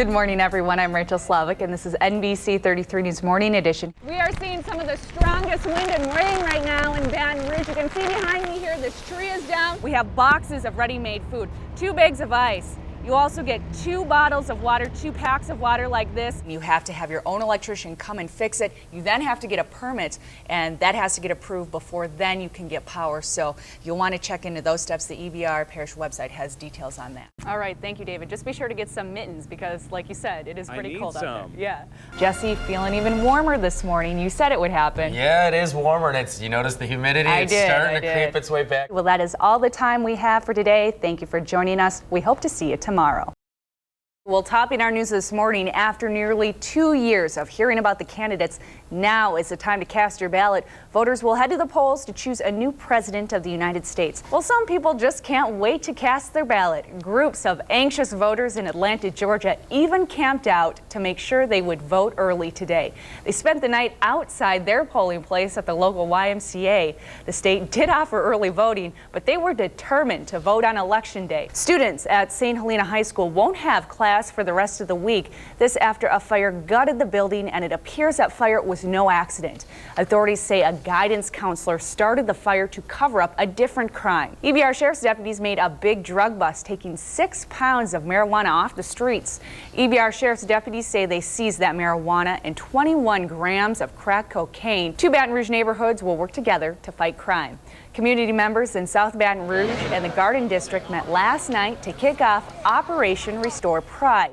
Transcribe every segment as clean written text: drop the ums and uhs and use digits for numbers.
Good morning, everyone. I'm Rachel Slavik, and this is NBC 33 News Morning Edition. We are seeing some of the strongest wind and rain right now in Baton Rouge. You can see behind me here, this tree is down. We have boxes of ready-made food, 2 bags of ice. You also get 2 bottles of water, 2 packs of water like this. You have to have your own electrician come and fix it. You then have to get a permit, and that has to get approved before then you can get power. So you'll want to check into those steps. The EBR Parish website has details on that. All right, thank you, David. Just be sure to get some mittens because, like you said, it is pretty cold out there. Yeah. Jesse, feeling even warmer this morning. You said it would happen. Yeah, it is warmer, and you notice the humidity. It's starting to creep its way back. Well, that is all the time we have for today. Thank you for joining us. We hope to see you tomorrow. Well, topping our news this morning, after nearly 2 years of hearing about the candidates, now is the time to cast your ballot. Voters will head to the polls to choose a new president of the United States. Well, some people just can't wait to cast their ballot. Groups of anxious voters in Atlanta, Georgia, even camped out to make sure they would vote early today. They spent the night outside their polling place at the local YMCA. The state did offer early voting, but they were determined to vote on Election Day. Students at St. Helena High School won't have class for the rest of the week. This after a fire gutted the building, and it appears that fire was no accident. Authorities say a guidance counselor started the fire to cover up a different crime. EBR Sheriff's deputies made a big drug bust, taking 6 pounds of marijuana off the streets. EBR Sheriff's deputies say they seized that marijuana and 21 grams of crack cocaine. 2 Baton Rouge neighborhoods will work together to fight crime. Community members in South Baton Rouge and the Garden District met last night to kick off Operation Restore Pride.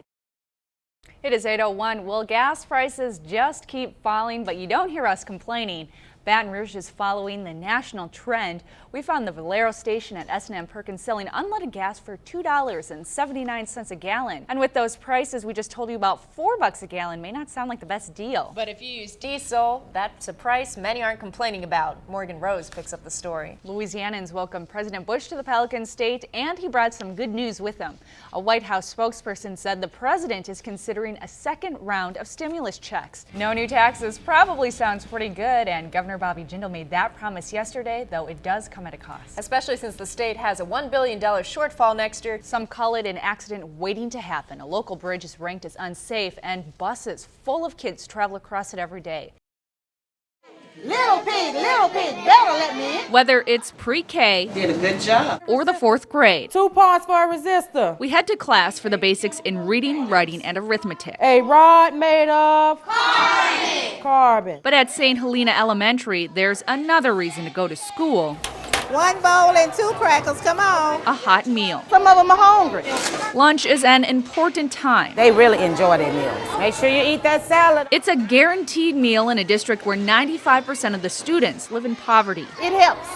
It is 8:01. Well, gas prices just keep falling, but you don't hear us complaining. Baton Rouge is following the national trend. We found the Valero station at S&M Perkins selling unleaded gas for $2.79 a gallon. And with those prices we just told you about, $4 a gallon may not sound like the best deal. But if you use diesel, that's a price many aren't complaining about. Morgan Rose picks up the story. Louisianans welcomed President Bush to the Pelican State, and he brought some good news with him. A White House spokesperson said the president is considering a second round of stimulus checks. No new taxes probably sounds pretty good, and Governor Bobby Jindal made that promise yesterday, though it does come at a cost. Especially since the state has a $1 billion shortfall next year. Some call it an accident waiting to happen. A local bridge is ranked as unsafe, and buses full of kids travel across it every day. Little pig, better let me in. Whether it's pre-K, Did a good job. or the 4th grade, 2 parts for a resistor. we head to class for the basics in reading, writing, and arithmetic. A rod made of carbon. But at St. Helena Elementary, there's another reason to go to school: 1 bowl and 2 crackers, come on. a hot meal. Some of them are hungry. Lunch is an important time. They really enjoy their meals. Make sure you eat that salad. It's a guaranteed meal in a district where 95% of the students live in poverty. It helps.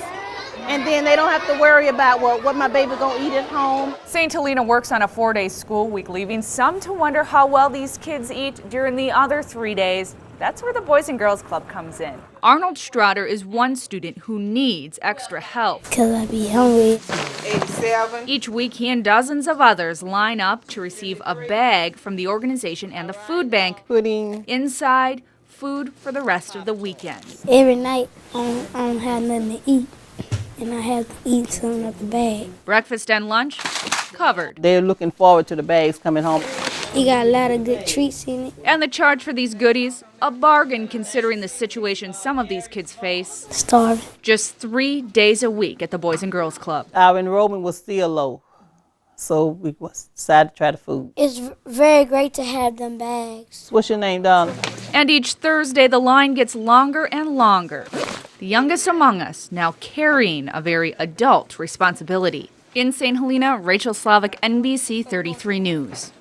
And then they don't have to worry about what my baby gonna eat at home. St. Helena works on a 4-day school week, leaving some to wonder how well these kids eat during the other 3 days. That's where the Boys and Girls Club comes in. Arnold Strotter is one student who needs extra help. Because I be hungry. 87. Each week, he and dozens of others line up to receive a bag from the organization and the food bank. Pudding. Inside, food for the rest of the weekend. Every night, I don't have nothing to eat. And I have to eat something out the bag. Breakfast and lunch covered. They're looking forward to the bags coming home. You got a lot of good treats in it. And the charge for these goodies, a bargain considering the situation some of these kids face. Starving. Just 3 days a week at the Boys and Girls Club. Our enrollment was still low, so we decided to try the food. It's very great to have them bags. What's your name, darling? And each Thursday, the line gets longer and longer. The youngest among us now carrying a very adult responsibility. In St. Helena, Rachel Slavik, NBC 33 News.